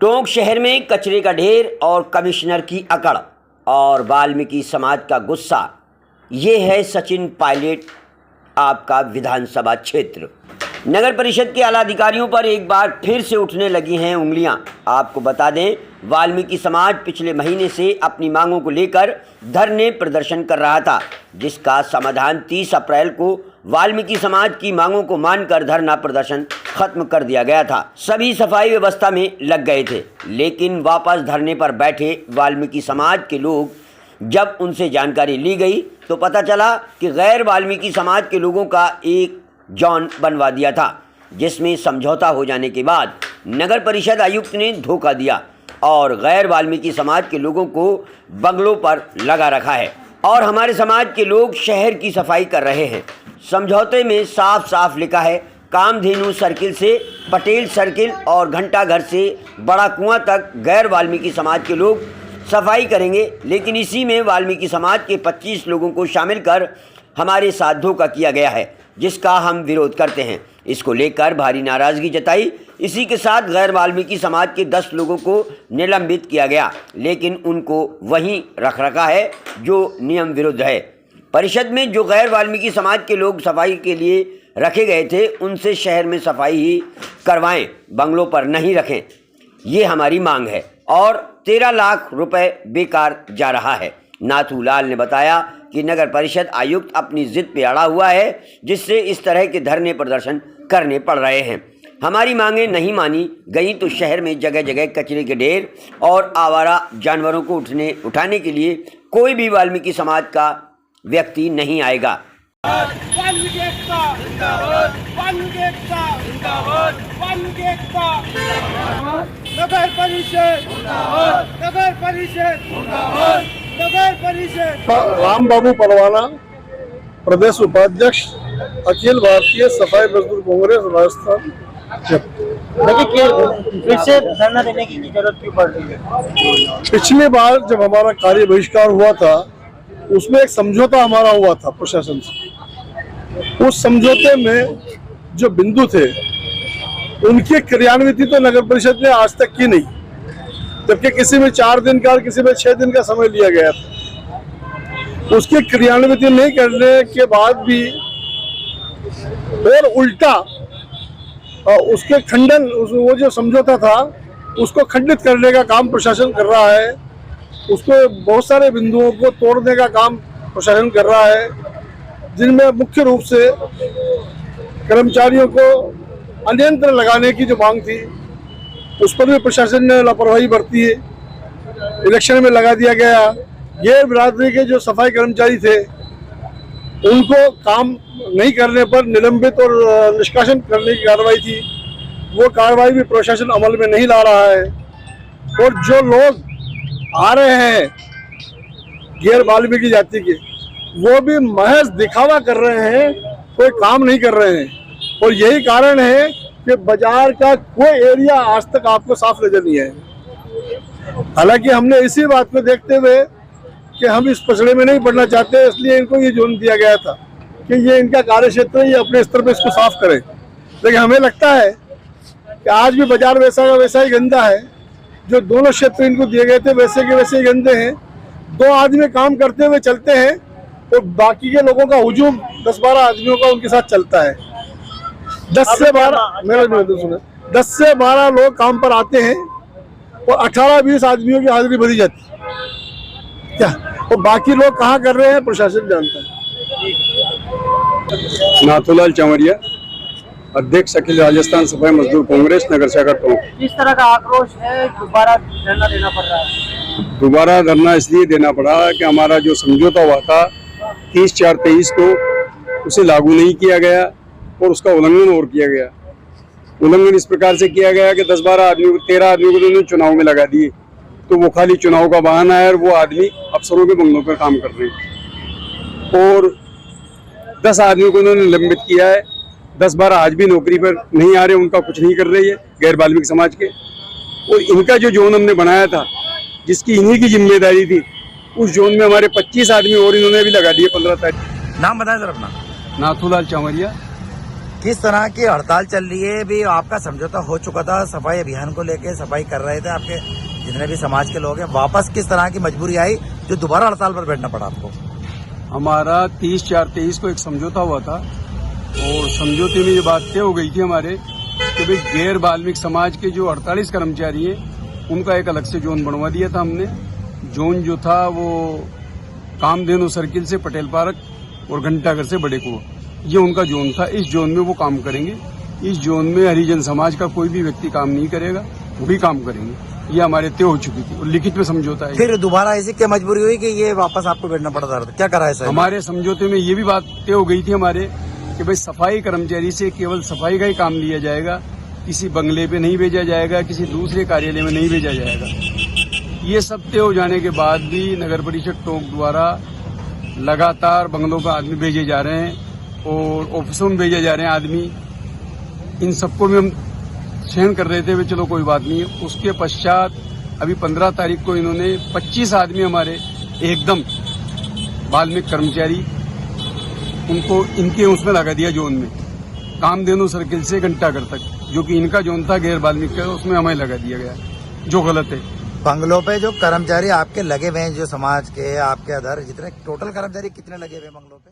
टोंक शहर में कचरे का ढेर और कमिश्नर की अकड़ और वाल्मीकि समाज का गुस्सा। ये है सचिन पायलट आपका विधानसभा क्षेत्र। नगर परिषद के आला अधिकारियों पर एक बार फिर से उठने लगी हैं उंगलियां। आपको बता दें, वाल्मीकि समाज पिछले महीने से अपनी मांगों को लेकर धरने प्रदर्शन कर रहा था, जिसका समाधान 30 अप्रैल को वाल्मीकि समाज की मांगों को मानकर धरना प्रदर्शन खत्म कर दिया गया था। सभी सफाई व्यवस्था में लग गए थे, लेकिन वापस धरने पर बैठे वाल्मीकि समाज के लोग जब उनसे जानकारी ली गई तो पता चला कि गैर वाल्मीकि समाज के लोगों का एक जोन बनवा दिया था, जिसमें समझौता हो जाने के बाद नगर परिषद आयुक्त ने धोखा दिया और गैर वाल्मीकि समाज के लोगों को बंगलों पर लगा रखा है और हमारे समाज के लोग शहर की सफाई कर रहे हैं। समझौते में साफ साफ लिखा है, कामधेनु सर्किल से पटेल सर्किल और घंटा घर से बड़ा कुआं तक गैर वाल्मीकि समाज के लोग सफाई करेंगे, लेकिन इसी में वाल्मीकि समाज के 25 लोगों को शामिल कर हमारे साथ धोखा किया गया है, जिसका हम विरोध करते हैं। इसको लेकर भारी नाराज़गी जताई। इसी के साथ गैर वाल्मीकि समाज के 10 लोगों को निलंबित किया गया, लेकिन उनको वहीं रख रखा है जो नियम विरुद्ध है। परिषद में जो गैर वाल्मीकि समाज के लोग सफाई के लिए रखे गए थे, उनसे शहर में सफाई ही करवाएं, बंगलों पर नहीं रखें। ये हमारी मांग है और 13 लाख रुपए बेकार जा रहा है। नाथू लाल ने बताया कि नगर परिषद आयुक्त अपनी जिद पे अड़ा हुआ है, जिससे इस तरह के धरने प्रदर्शन करने पड़ रहे हैं। हमारी मांगें नहीं मानी गई तो शहर में जगह जगह कचरे के ढेर और आवारा जानवरों को उठाने के लिए कोई भी वाल्मीकि समाज का व्यक्ति नहीं आएगा। राम बाबू परवाना, प्रदेश उपाध्यक्ष, अखिल भारतीय सफाई मजदूर कांग्रेस राजस्थान। फिर से धरना देने की जरूरत क्यों पड़ रही है? पिछली बार जब हमारा कार्य बहिष्कार हुआ था, उसमें एक समझौता हमारा हुआ था प्रशासन से। उस समझौते में जो बिंदु थे, उनकी क्रियान्विति तो नगर परिषद ने आज तक की नहीं, जबकि किसी में 4 दिन का और किसी में 6 दिन का समय लिया गया था। उसकी क्रियान्विति नहीं करने के बाद भी और उल्टा उसके खंडन, वो जो समझौता था उसको खंडित करने का काम प्रशासन कर रहा है। उसको बहुत सारे बिंदुओं को तोड़ने का काम प्रशासन कर रहा है, जिनमें मुख्य रूप से कर्मचारियों को अनियंत्रण लगाने की जो मांग थी, उस पर भी प्रशासन ने लापरवाही बरती है। इलेक्शन में लगा दिया गया। गैर बिरादरी के जो सफाई कर्मचारी थे, उनको काम नहीं करने पर निलंबित और निष्कासन करने की कार्रवाई थी। वो कार्रवाई भी प्रशासन अमल में नहीं ला रहा है। और जो लोग आ रहे हैं गैर वाल्मीकि जाति के, वो भी महज दिखावा कर रहे हैं, कोई काम नहीं कर रहे हैं। और यही कारण है कि बाजार का कोई एरिया आज तक आपको साफ नजर नहीं है। हालांकि हमने इसी बात को देखते हुए कि हम इस पसड़े में नहीं पड़ना चाहते, इसलिए इनको ये जोन दिया गया था कि ये इनका कार्य क्षेत्र है, ये अपने स्तर पर इसको साफ करें। लेकिन हमें लगता है कि आज भी बाजार वैसा का वैसा ही गंदा है। जो दोनों क्षेत्र इनको दिए गए थे वैसे के वैसे ही गंदे हैं। 2 आदमी काम करते हुए चलते हैं और बाकी के लोगों का हुजूम 10-12 आदमियों का उनके साथ चलता है। 10 से 12 लोग काम पर आते हैं और 18-20 आदमियों की हाजिरी भरी जाती है क्या, और बाकी लोग कहाँ कर रहे हैं प्रशासन जानता है। नाथूलाल चमरिया, अध्यक्ष अखिल राजस्थान सफाई मजदूर कांग्रेस नगर शाखा टोंक। किस तरह का आक्रोश है, दोबारा धरना देना पड़ रहा है? दोबारा धरना इसलिए देना पड़ा कि हमारा जो समझौता हुआ था 30/4/23 को, उसे लागू नहीं किया गया और उसका उल्लंघन और किया गया। उल्लंघन इस प्रकार से किया गया कि 13 आदमियों को तो उन्होंने चुनाव में लगा दिए, तो वो खाली चुनाव का बहाना है और वो आदमी अफसरों के बंगलों पर काम कर रहे हैं। और 10 आदमियों को उन्होंने निलंबित किया है। 10-12 आज भी नौकरी पर नहीं आ रहे, उनका कुछ नहीं कर रही है गैर वाल्मीकि समाज के। और इनका जो जोन हमने बनाया था, जिसकी इन्हीं की जिम्मेदारी थी, उस जोन में हमारे 25 आदमी और इन्होंने भी लगा दिए 15 तारीख। नाम बताएं सर अपना। नाथूलाल चमरिया, किस तरह की हड़ताल चल रही है? भी आपका समझौता हो चुका था सफाई अभियान को लेके, सफाई कर रहे थे आपके जितने भी समाज के लोग हैं, वापस किस तरह की मजबूरी आई जो दोबारा हड़ताल पर बैठना पड़ा आपको? हमारा 30/4/23 को एक समझौता हुआ था और समझौते में ये बात तय हो गई थी हमारे कि भाई गैर बाल्मीकि समाज के जो 48 कर्मचारी हैं उनका एक अलग से जोन बनवा दिया था हमने। जोन जो था वो कामधेनु सर्किल से पटेल पार्क और घंटाघर से बड़े कुआं, ये उनका जोन था। इस जोन में वो काम करेंगे। इस जोन में हरिजन समाज का कोई भी व्यक्ति काम नहीं करेगा, वो भी काम करेंगे। ये हमारे तय हो चुकी थी और लिखित में समझौता है। फिर दोबारा ऐसी क्या मजबूरी हुई कि ये वापस आपको बैठना पड़ा था? क्या करा है सर? हमारे समझौते में ये भी बात तय हो गई थी हमारे कि भाई सफाई कर्मचारी से केवल सफाई का ही काम लिया जाएगा, किसी बंगले पे नहीं भेजा जाएगा, किसी दूसरे कार्यालय में नहीं भेजा जाएगा। ये सब तय हो जाने के बाद भी नगर परिषद टोंक द्वारा लगातार बंगलों पर आदमी भेजे जा रहे हैं और ऑफिसों में भेजे जा रहे हैं आदमी। इन सबको भी हम सहन कर रहे थे, वे चलो कोई बात नहीं है। उसके पश्चात अभी 15 तारीख को इन्होंने 25 आदमी हमारे एकदम बाल्मीकि कर्मचारी उनको इनके उसमें लगा दिया जोन में, कामधेनु सर्किल से घंटाघर तक, जो कि इनका जोन था गैर बाल्मीकि का, उसमें हमें लगा दिया गया, जो गलत है। बंगलों पे जो कर्मचारी आपके लगे हुए हैं, जो समाज के आपके अदर जितने टोटल कर्मचारी कितने लगे हुए हैं बंगलों पे?